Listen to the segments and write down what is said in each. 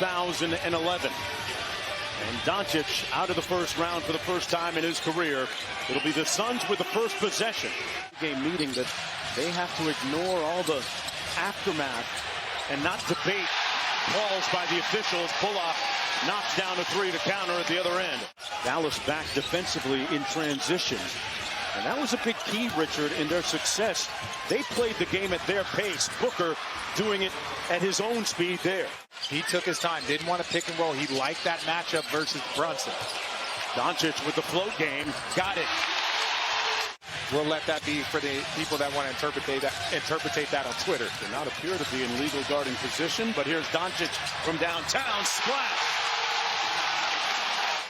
2011. And Doncic out of the first round for the first time in his career. It'll be the Suns with the first possession. Game meeting that they have to ignore all the aftermath and not debate calls by the officials. Bullock knocks down a three to counter at the other end. Dallas back defensively in transition. And that was a big key, Richard, in their success. They played the game at their pace. Booker doing it at his own speed there. He took his time, didn't want to pick and roll. He liked that matchup versus Brunson. Doncic with the float game, got it. We'll let that be for the people that want to interpretate that on Twitter. Did not appear to be in legal guarding position, but here's Doncic from downtown, splash.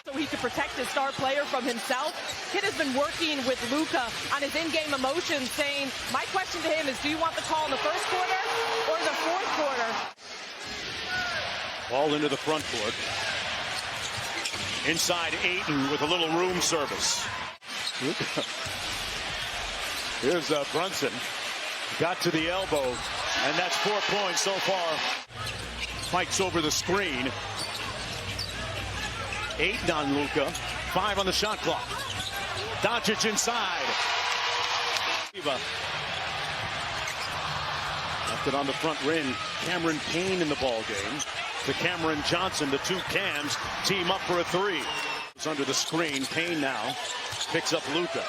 So he could protect his star player from himself. Kid has been working with Luka on his in-game emotions, saying, my question to him is, do you want the call in the first quarter or the fourth quarter? Ball into the front court. Inside Ayton with a little room service. Here's Brunson. Got to the elbow, and that's 4 points so far. Fights over the screen. 8 on Luka. 5 on the shot clock. Doncic inside. Left it on the front rim. Cameron Payne in the ball game. To Cameron Johnson. The two Cams team up for a three. It's under the screen. Payne now picks up Luka.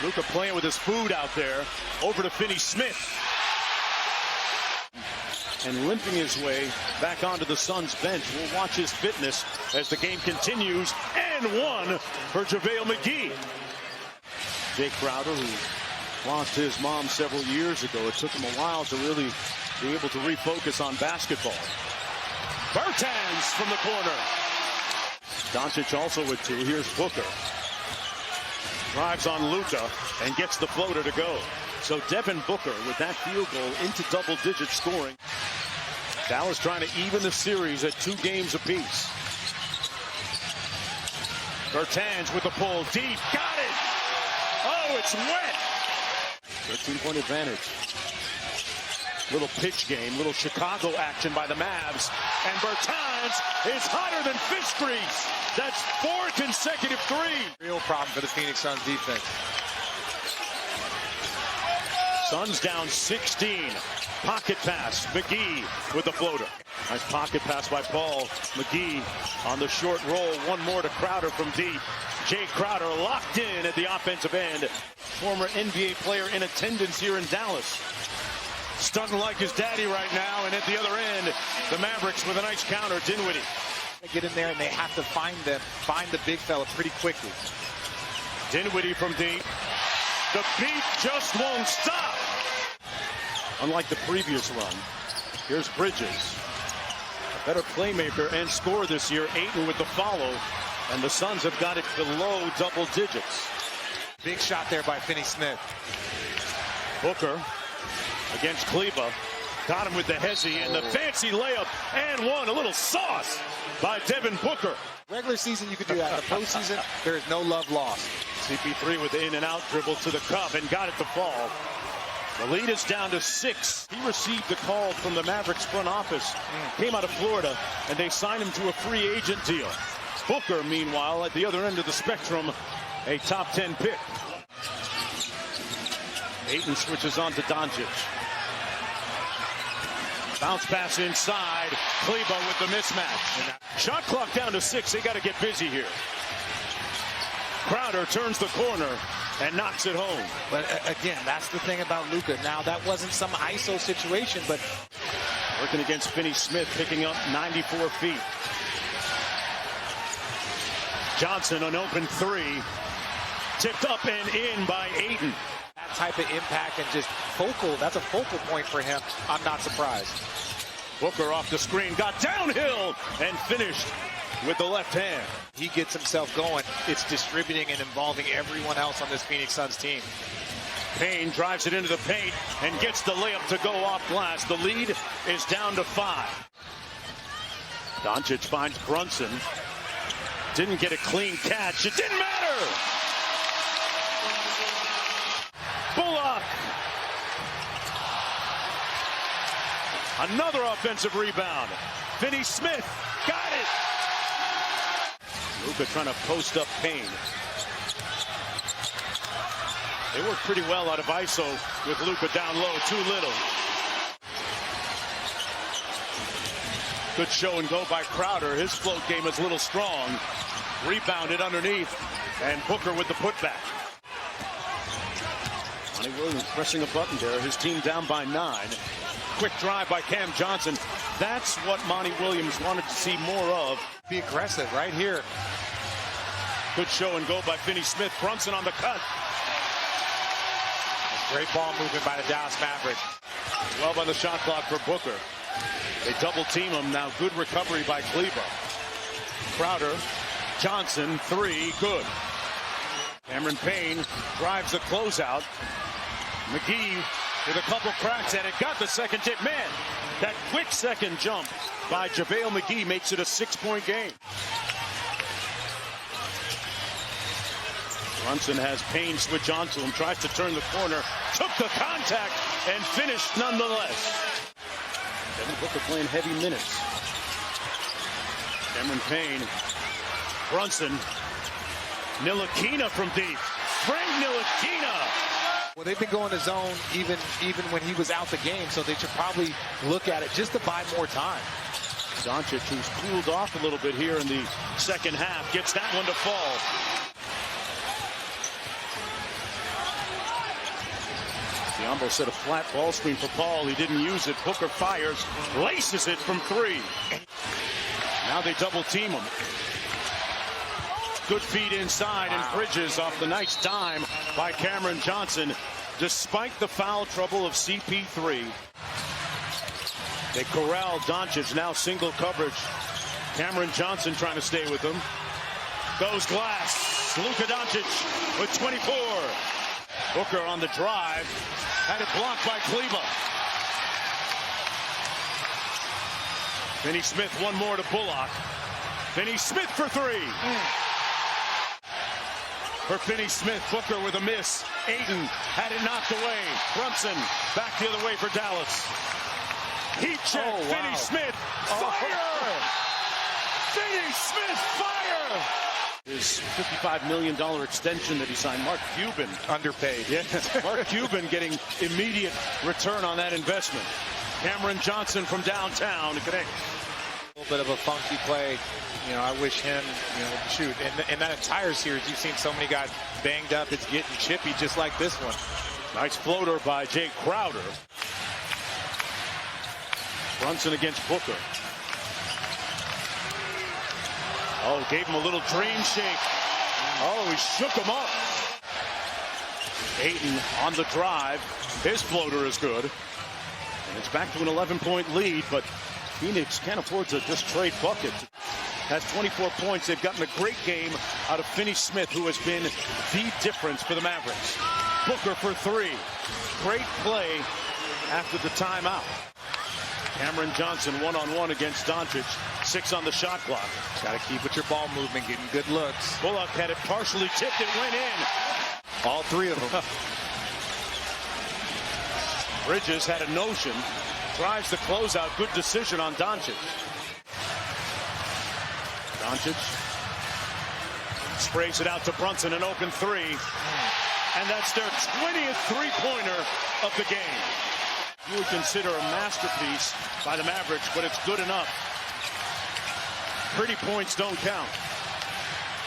Luka playing with his food out there. Over to Finney-Smith. And limping his way back onto the Suns bench. We'll watch his fitness as the game continues. And one for JaVale McGee. Jay Crowder, who lost his mom several years ago. It took him a while to really be able to refocus on basketball. Bertans from the corner. Doncic also with 2. Here's Booker. Drives on Luka and gets the floater to go. So Devin Booker with that field goal into double-digit scoring. Dallas trying to even the series at 2 games apiece. Bertans with the pull deep. Got it! Oh, it's wet! 13-point advantage. Little pitch game, little Chicago action by the Mavs. And Bertans is hotter than fish grease. That's 4 consecutive threes. Real problem for the Phoenix Suns defense. Suns down 16. Pocket pass. McGee with the floater. Nice pocket pass by Paul. McGee on the short roll. One more to Crowder from deep. Jay Crowder locked in at the offensive end. Former NBA player in attendance here in Dallas. Stunting like his daddy right now. And at the other end, the Mavericks with a nice counter. Dinwiddie. They get in there and they have to find the big fella pretty quickly. Dinwiddie from deep. The beat just won't stop. Unlike the previous run, here's Bridges. A better playmaker and scorer this year. Ayton with the follow. And the Suns have got it below double digits. Big shot there by Finney-Smith. Booker against Kleba. Got him with the hezzy and the fancy layup. And one. A little sauce by Devin Booker. Regular season, you could do that. In the postseason, there is no love lost. CP3 with the in-and-out dribble to the cup and got it to fall. The lead is down to 6. He received the call from the Mavericks front office. Came out of Florida, and they signed him to a free agent deal. Booker, meanwhile, at the other end of the spectrum, a top 10 pick. Ayton switches on to Doncic. Bounce pass inside. Kleba with the mismatch. Shot clock down to 6. They got to get busy here. Crowder turns the corner and knocks it home. But again, that's the thing about Luka. Now, that wasn't some ISO situation, but working against Finney-Smith, picking up 94 feet. Johnson, an open 3. Tipped up and in by Ayton. That type of impact and just that's a focal point for him. I'm not surprised. Booker off the screen, got downhill and finished with the left hand. He gets himself going. It's distributing and involving everyone else on this Phoenix Suns team. Payne drives it into the paint and gets the layup to go off glass. The lead is down to 5. Doncic finds Brunson. Didn't get a clean catch. It didn't matter. Bullock. Another offensive rebound. Finney-Smith got it. Luka trying to post up Payne. They work pretty well out of ISO with Luka down low, too little. Good show and go by Crowder. His float game is a little strong. Rebounded underneath, and Booker with the putback. Monty Williams pressing a button there. His team down by 9. Quick drive by Cam Johnson. That's what Monty Williams wanted to see more of. Be aggressive right here. Good show and go by Finney-Smith. Brunson on the cut. Great ball movement by the Dallas Mavericks. 12 on the shot clock for Booker. They double team him now. Good recovery by Kleber. Crowder, Johnson, 3, good. Cameron Payne drives the closeout. McGee with a couple cracks at it. Got the second tip. Man, that quick second jump by JaVale McGee makes it a 6-point game. Brunson has Payne switch onto him. Tries to turn the corner. Took the contact and finished nonetheless. Devin Booker playing heavy minutes. Cameron Payne. Brunson. Ntilikina from deep. Frank Ntilikina. Well, they've been going to zone even when he was out the game, so they should probably look at it just to buy more time. Doncic, who's cooled off a little bit here in the second half, gets that one to fall. Diambo set a flat ball screen for Paul. He didn't use it. Booker fires, laces it from 3. Now they double team him. Good feed inside, and Bridges off the nice dime by Cameron Johnson. Despite the foul trouble of CP3, they corral Doncic, now single coverage. Cameron Johnson trying to stay with him. Goes glass. Luka Doncic with 24. Booker on the drive. Had it blocked by Kleber. Finney-Smith, one more to Bullock. Finney-Smith for 3. For Finney-Smith, Booker with a miss. Ayton had it knocked away. Brunson back the other way for Dallas. Heat check. Finney-Smith. Fire! Finney-Smith, fire! His $55 million extension that he signed. Mark Cuban. Underpaid. Yeah. Mark Cuban getting immediate return on that investment. Cameron Johnson from downtown to connect. A little bit of a funky play. You know, I wish him, shoot. In that entire series, you've seen so many guys banged up. It's getting chippy just like this one. Nice floater by Jay Crowder. Brunson against Booker. Oh, gave him a little dream shake. Oh, he shook him up. Ayton on the drive. His floater is good. And it's back to an 11-point lead, but Phoenix can't afford to just trade buckets. Has 24 points. They've gotten a great game out of Finney-Smith, who has been the difference for the Mavericks. Booker for 3. Great play after the timeout. Cameron Johnson one-on-one against Doncic. 6 on the shot clock. Got to keep with your ball movement, getting good looks. Bullock had it partially tipped. It went in. All 3 of them. Bridges had a notion. Drives the closeout. Good decision on Doncic. Doncic sprays it out to Brunson, an open 3. And that's their 20th three-pointer of the game. You would consider a masterpiece by the Mavericks, but it's good enough. Pretty points don't count.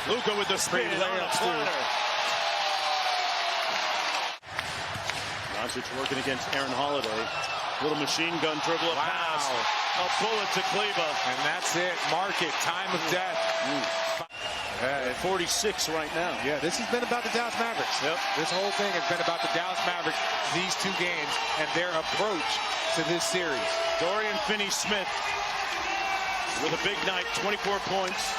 Luka with the spin on a platter. Doncic working against Aaron Holiday. Little machine gun dribble, a pass. A bullet to Kleber. And that's it. Mark it. Time of death. At 46 right now. Yeah, this has been about the Dallas Mavericks. Yep. This whole thing has been about the Dallas Mavericks, these 2 games, and their approach to this series. Dorian Finney-Smith with a big night, 24 points.